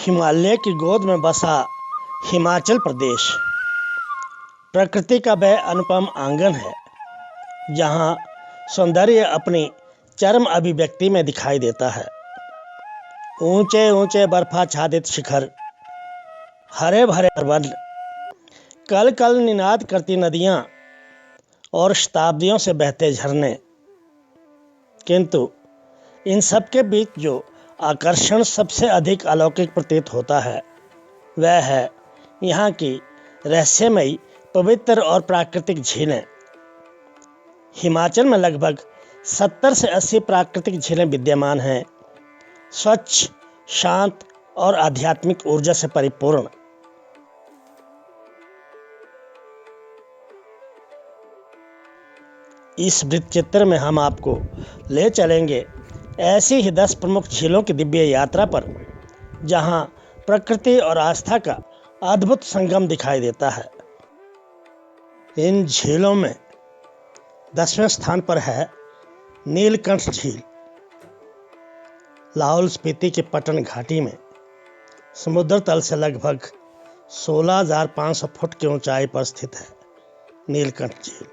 हिमालय की गोद में बसा हिमाचल प्रदेश प्रकृति का वह अनुपम आंगन है जहाँ सौंदर्य अपनी चरम अभिव्यक्ति में दिखाई देता है। ऊंचे ऊंचे बर्फाच्छादित शिखर, हरे भरे पर्वत, कल कल निनाद करती नदियाँ और शताब्दियों से बहते झरने। किंतु इन सब के बीच जो आकर्षण सबसे अधिक अलौकिक प्रतीत होता है वह है यहाँ की रहस्यमयी, पवित्र और प्राकृतिक झीलें। हिमाचल में लगभग 70 से 80 प्राकृतिक झीलें विद्यमान हैं, स्वच्छ, शांत और आध्यात्मिक ऊर्जा से परिपूर्ण। इस वृत्तचित्र में हम आपको ले चलेंगे ऐसी ही 10 प्रमुख झीलों की दिव्य यात्रा पर जहां प्रकृति और आस्था का अद्भुत संगम दिखाई देता है। इन झीलों में 10वें स्थान पर है नीलकंठ झील। लाहौल स्पीति की पटन घाटी में समुद्र तल से लगभग 16,500 फुट की ऊंचाई पर स्थित है नीलकंठ झील।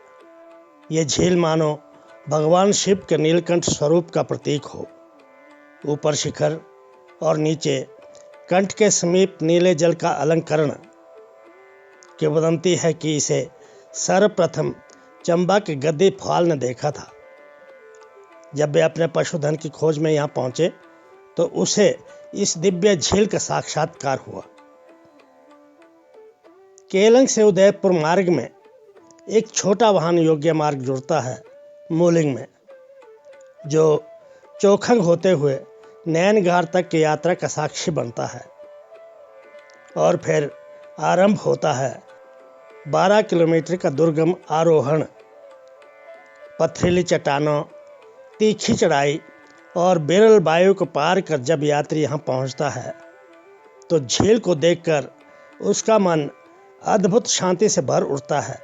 ये झील मानो भगवान शिव के नीलकंठ स्वरूप का प्रतीक हो। ऊपर शिखर और नीचे कंठ के समीप नीले जल का अलंकरण किंवदंती है कि इसे सर्वप्रथम चंबा के गद्दी फाल ने देखा था। जब वे अपने पशुधन की खोज में यहाँ पहुंचे तो उसे इस दिव्य झील का साक्षात्कार हुआ। केलंग से उदयपुर मार्ग में एक छोटा वाहन योग्य मार्ग जुड़ता है मूलिंग में, जो चोखंग होते हुए नैनगार तक की यात्रा का साक्षी बनता है। और फिर आरंभ होता है 12 किलोमीटर का दुर्गम आरोहण। पथरीली चट्टानों, तीखी चढ़ाई और बेरल वायु को पार कर जब यात्री यहाँ पहुँचता है तो झील को देखकर उसका मन अद्भुत शांति से भर उठता है।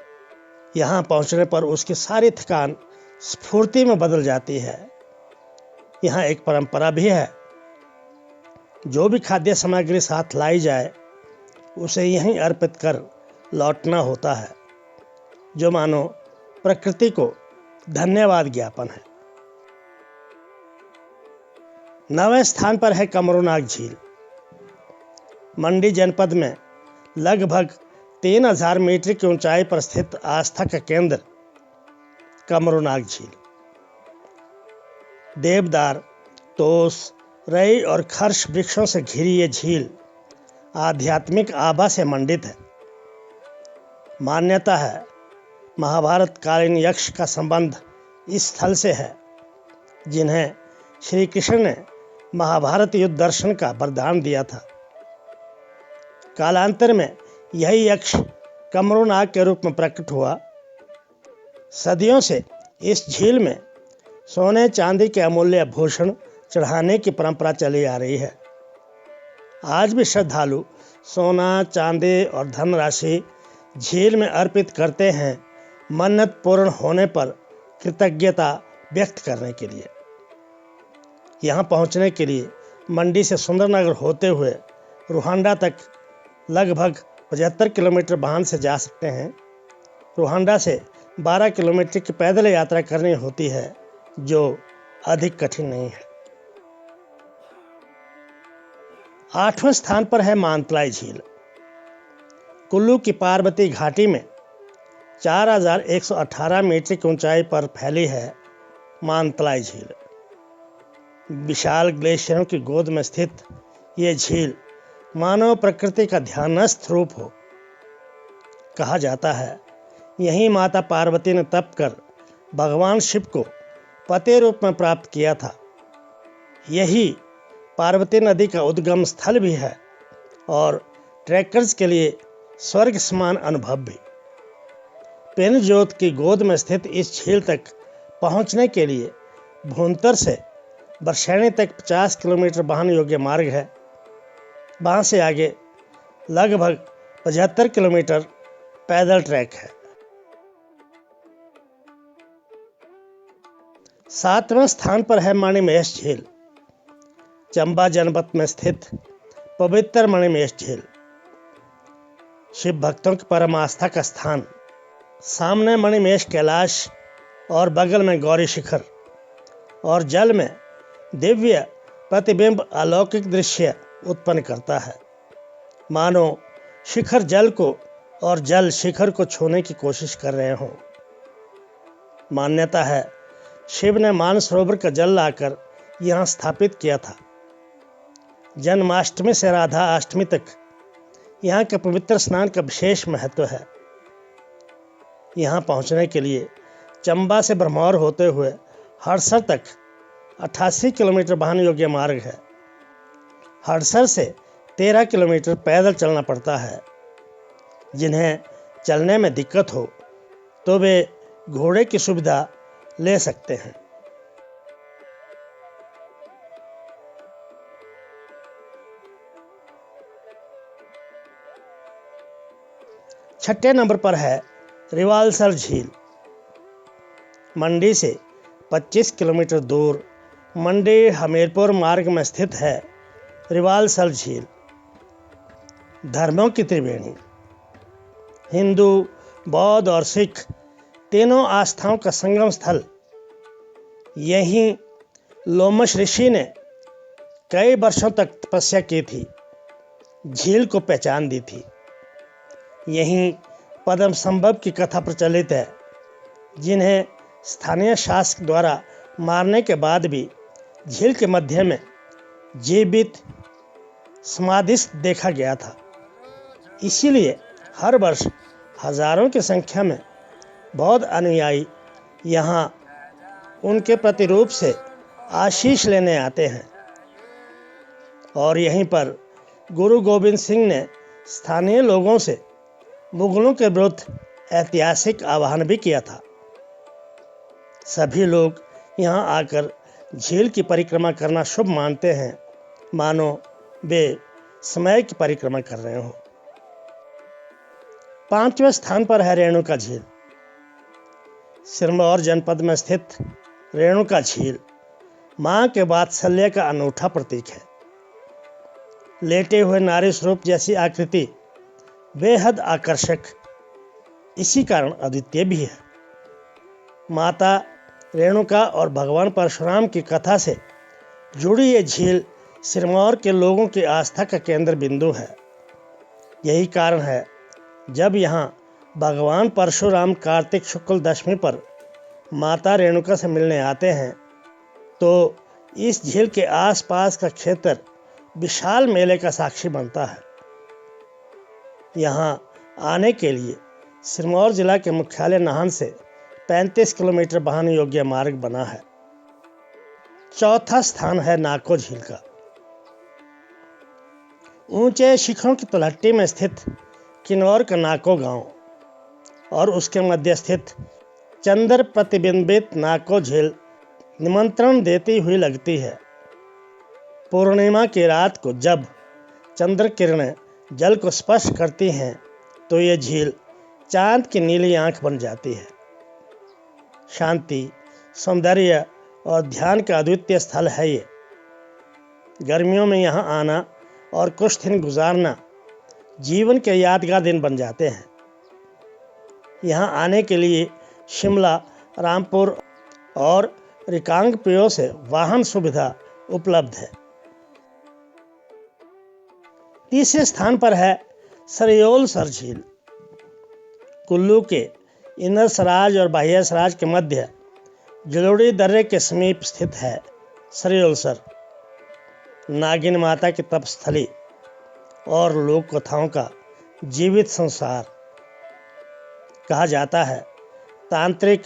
यहाँ पहुँचने पर उसकी सारी थकान स्फूर्ति में बदल जाती है। यहाँ एक परंपरा भी है, जो भी खाद्य सामग्री साथ लाई जाए उसे यहीं अर्पित कर लौटना होता है, जो मानो प्रकृति को धन्यवाद ज्ञापन है। 9वें स्थान पर है कमरूनाग झील। मंडी जनपद में लगभग 3000 मीटर की ऊंचाई पर स्थित आस्था का केंद्र कमरूनाग झील। देवदार, तोस, रई और खर्श वृक्षों से घिरी ये झील आध्यात्मिक आभा से मंडित है। मान्यता है महाभारत कालीन यक्ष का संबंध इस स्थल से है, जिन्हें श्री कृष्ण ने महाभारत युद्ध दर्शन का वरदान दिया था। कालांतर में यही यक्ष कमरूनाग के रूप में प्रकट हुआ। सदियों से इस झील में सोने चांदी के अमूल्य आभूषण चढ़ाने की परंपरा चली आ रही है। आज भी श्रद्धालु सोना, चांदी और धनराशि झील में अर्पित करते हैं, मन्नत पूर्ण होने पर कृतज्ञता व्यक्त करने के लिए। यहाँ पहुँचने के लिए मंडी से सुंदरनगर होते हुए रोहांडा तक लगभग 75 किलोमीटर वाहन से जा सकते हैं। रोहांडा से 12 किलोमीटर की पैदल यात्रा करनी होती है, जो अधिक कठिन नहीं है। 8वें स्थान पर है मानतलाई झील। कुल्लू की पार्वती घाटी में 4118 मीटर की ऊंचाई पर फैली है मानतलाई झील। विशाल ग्लेशियरों की गोद में स्थित ये झील मानव प्रकृति का ध्यानस्थ रूप हो। कहा जाता है यहीं माता पार्वती ने तप कर भगवान शिव को पति रूप में प्राप्त किया था। यही पार्वती नदी का उद्गम स्थल भी है और ट्रैकर्स के लिए स्वर्ग समान अनुभव भी। पेनजोत की गोद में स्थित इस झील तक पहुंचने के लिए भूंतर से बरशैनी तक 50 किलोमीटर वाहन योग्य मार्ग है। वहां से आगे लगभग 75 किलोमीटर पैदल ट्रैक है। 7वें स्थान पर है मणिमहेश झील। चंबा जनपद में स्थित पवित्र मणिमहेश झील, शिव भक्तों की परम आस्था का स्थान। सामने मणिमहेश कैलाश और बगल में गौरी शिखर, और जल में दिव्य प्रतिबिंब अलौकिक दृश्य उत्पन्न करता है, मानो शिखर जल को और जल शिखर को छूने की कोशिश कर रहे हों। मान्यता है शिव ने मानसरोवर का जल लाकर यहाँ स्थापित किया था। जन्माष्टमी से राधा अष्टमी तक यहाँ के पवित्र स्नान का विशेष महत्व है। यहाँ पहुँचने के लिए चंबा से ब्रह्मौर होते हुए हड़सर तक 88 किलोमीटर वाहन योग्य मार्ग है। हड़सर से 13 किलोमीटर पैदल चलना पड़ता है। जिन्हें चलने में दिक्कत हो तो वे घोड़े की सुविधा ले सकते हैं। छठे नंबर पर है रिवालसर झील। मंडी से 25 किलोमीटर दूर मंडी हमीरपुर मार्ग में स्थित है रिवालसर झील। धर्मों की त्रिवेणी, हिंदू, बौद्ध और सिख तीनों आस्थाओं का संगम स्थल। यहीं लोमश ऋषि ने कई वर्षों तक तपस्या की थी, झील को पहचान दी थी। यहीं पद्मसंभव की कथा प्रचलित है, जिन्हें स्थानीय शासक द्वारा मारने के बाद भी झील के मध्य में जीवित समाधिस्थ देखा गया था। इसीलिए हर वर्ष हजारों की संख्या में बौद्ध अनुयायी यहाँ उनके प्रतिरूप से आशीष लेने आते हैं। और यहीं पर गुरु गोविंद सिंह ने स्थानीय लोगों से मुगलों के विरुद्ध ऐतिहासिक आह्वान भी किया था। सभी लोग यहाँ आकर झील की परिक्रमा करना शुभ मानते हैं, मानो वे समय की परिक्रमा कर रहे हों। 5वें स्थान पर है रेणुका झील। सिरमौर जनपद में स्थित रेणुका झील मां के वात्सल्य का अनूठा प्रतीक है। लेटे हुए नारी स्वरूप जैसी आकृति बेहद आकर्षक, इसी कारण अद्वितीय भी है। माता रेणुका और भगवान परशुराम की कथा से जुड़ी ये झील सिरमौर के लोगों की आस्था का केंद्र बिंदु है। यही कारण है जब यहाँ भगवान परशुराम कार्तिक शुक्ल दशमी पर माता रेणुका से मिलने आते हैं तो इस झील के आसपास का क्षेत्र विशाल मेले का साक्षी बनता है। यहाँ आने के लिए सिरमौर जिला के मुख्यालय नाहन से 35 किलोमीटर वाहन योग्य मार्ग बना है। चौथा स्थान है नाको झील का। ऊंचे शिखरों की तलहटी में स्थित किन्नौर का नाको गांव और उसके मध्य स्थित चंद्र प्रतिबिंबित नाको झील निमंत्रण देती हुई लगती है। पूर्णिमा की रात को जब चंद्र किरणें जल को स्पर्श करती हैं तो ये झील चांद की नीली आंख बन जाती है। शांति, सौंदर्य और ध्यान का अद्वितीय स्थल है ये। गर्मियों में यहाँ आना और कुछ दिन गुजारना जीवन के यादगार दिन बन जाते हैं। यहाँ आने के लिए शिमला, रामपुर और रिकांगपिओ से वाहन सुविधा उपलब्ध है। तीसरे स्थान पर है सरियोलसर झील। कुल्लू के इनर सराज और बाह्य सराज के मध्य जलोड़ी दर्रे के समीप स्थित है सरियोलसर। नागिन माता की तपस्थली और लोक कथाओं का जीवित संसार। कहा जाता है तांत्रिक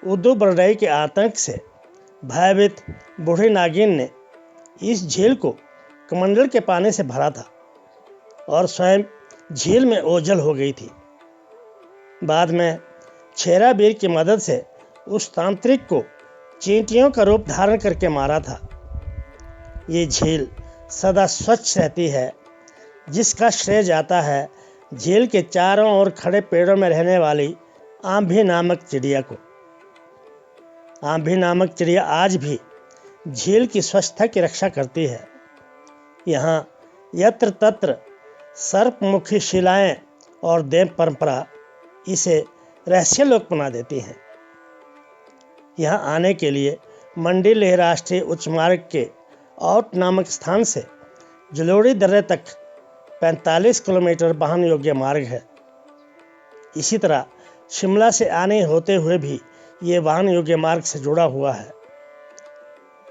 उद्धव बरडई के आतंक से भयभीत बूढ़ी नागिन ने इस झील को कमंडल के पानी से भरा था और स्वयं झील में ओझल हो गई थी। बाद में छेराबीर की मदद से उस तांत्रिक को चींटियों का रूप धारण करके मारा था। ये झील सदा स्वच्छ रहती है, जिसका श्रेय जाता है झील के चारों ओर खड़े पेड़ों में रहने वाली आंभी नामक चिड़िया को। आंभी नामक चिड़िया आज भी झील की स्वच्छता की रक्षा करती है। यहाँ यत्र तत्र सर्पमुखी शिलाएं और देव परंपरा इसे रहस्यलोक बना देती हैं। यहाँ आने के लिए मंडी लेह राष्ट्रीय उच्च मार्ग के औट नामक स्थान से जलोड़ी दर्रे तक 45 किलोमीटर वाहन योग्य मार्ग है। इसी तरह शिमला से आने होते हुए भी ये वाहन योग्य मार्ग से जुड़ा हुआ है।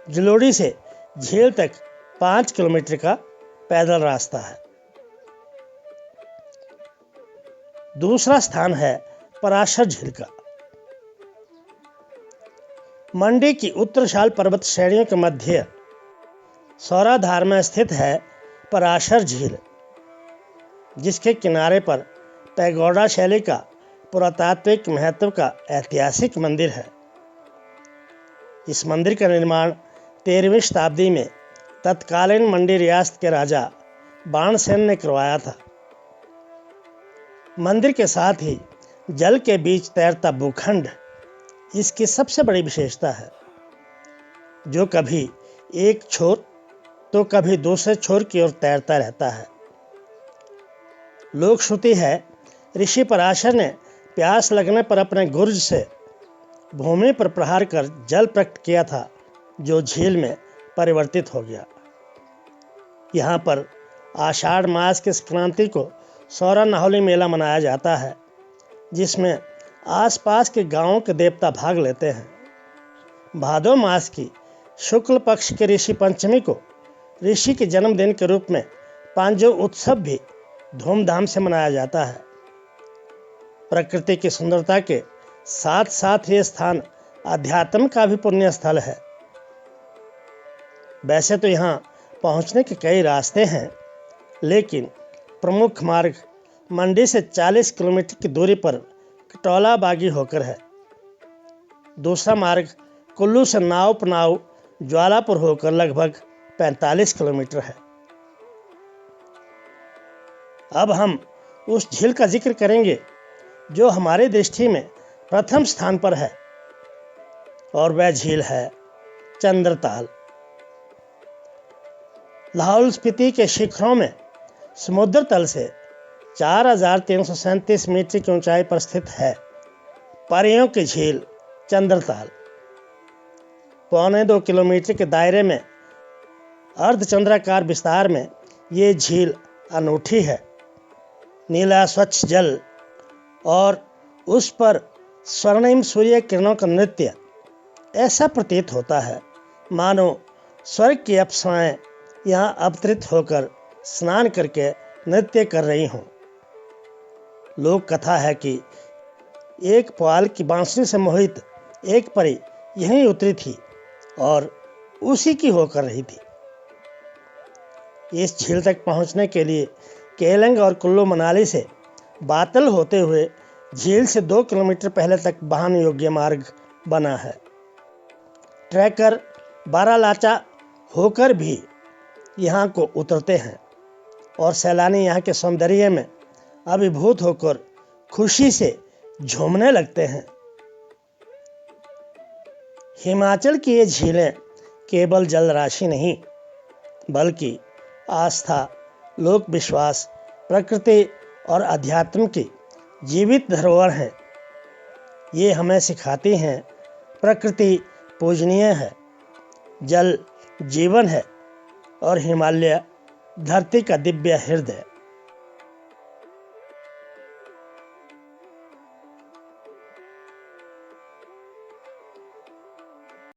जलोड़ी से झील तक 5 किलोमीटर का पैदल रास्ता है। दूसरा स्थान है पराशर झील का। मंडी की उत्तरशाल पर्वत श्रेणियों के मध्य सौराधार में स्थित है पराशर झील, जिसके किनारे पर पैगोडा शैली का पुरातात्विक महत्व का ऐतिहासिक मंदिर है। इस मंदिर का निर्माण 13वीं शताब्दी में तत्कालीन मंडी रियासत के राजा बाणसेन ने करवाया था। मंदिर के साथ ही जल के बीच तैरता भूखंड इसकी सबसे बड़ी विशेषता है, जो कभी एक छोर तो कभी दूसरे छोर की ओर तैरता रहता है। लोक श्रुति है, ऋषि पराशर ने प्यास लगने पर अपने गुर्ज से भूमि पर प्रहार कर जल प्रकट किया था, जो झील में परिवर्तित हो गया। यहाँ पर आषाढ़ मास के संक्रांति को सौरा नाहौली मेला मनाया जाता है, जिसमें आसपास के गांवों के देवता भाग लेते हैं। भादो मास की शुक्ल पक्ष के ऋषि पंचमी को ऋषि के जन्मदिन के रूप में पांजो उत्सव भी धूमधाम से मनाया जाता है। प्रकृति की सुंदरता के साथ साथ ये स्थान अध्यात्म का भी पुण्य स्थल है। वैसे तो यहाँ पहुँचने के कई रास्ते हैं, लेकिन प्रमुख मार्ग मंडी से 40 किलोमीटर की दूरी पर कटौला बागी होकर है। दूसरा मार्ग कुल्लू से नाव पनाव ज्वालापुर होकर लगभग 45 किलोमीटर है। अब हम उस झील का जिक्र करेंगे जो हमारी दृष्टि में प्रथम स्थान पर है, और वह झील है चंद्रताल। लाहौल स्पीति के शिखरों में समुद्र तल से 4337 मीटर की ऊंचाई पर स्थित है परियों की झील चंद्रताल। 2.25 किलोमीटर के दायरे में अर्धचंद्राकार विस्तार में ये झील अनूठी है। नीला स्वच्छ जल और उस पर स्वर्णिम सूर्य किरणों का नृत्य ऐसा प्रतीत होता है मानो स्वर्ग की अप्सराएं यहाँ अवतरित होकर स्नान करके नृत्य कर रही हों। लोक कथा है कि एक पुआल की बांसुरी से मोहित एक परी यहीं उतरी थी और उसी की होकर रही थी। इस झील तक पहुंचने के लिए केलंग और कुल्लू मनाली से बातल होते हुए झील से 2 किलोमीटर पहले तक वाहन योग्य मार्ग बना है। ट्रैकर बारालाचा होकर भी यहाँ को उतरते हैं और सैलानी यहाँ के सौंदर्य में अभिभूत होकर खुशी से झूमने लगते हैं। हिमाचल की ये झीलें केवल जल राशि नहीं, बल्कि आस्था, लोक विश्वास, प्रकृति और अध्यात्म की जीवित धरोहर हैं। ये हमें सिखाती हैं प्रकृति पूजनीय है, जल जीवन है और हिमालय धरती का दिव्य हृदय।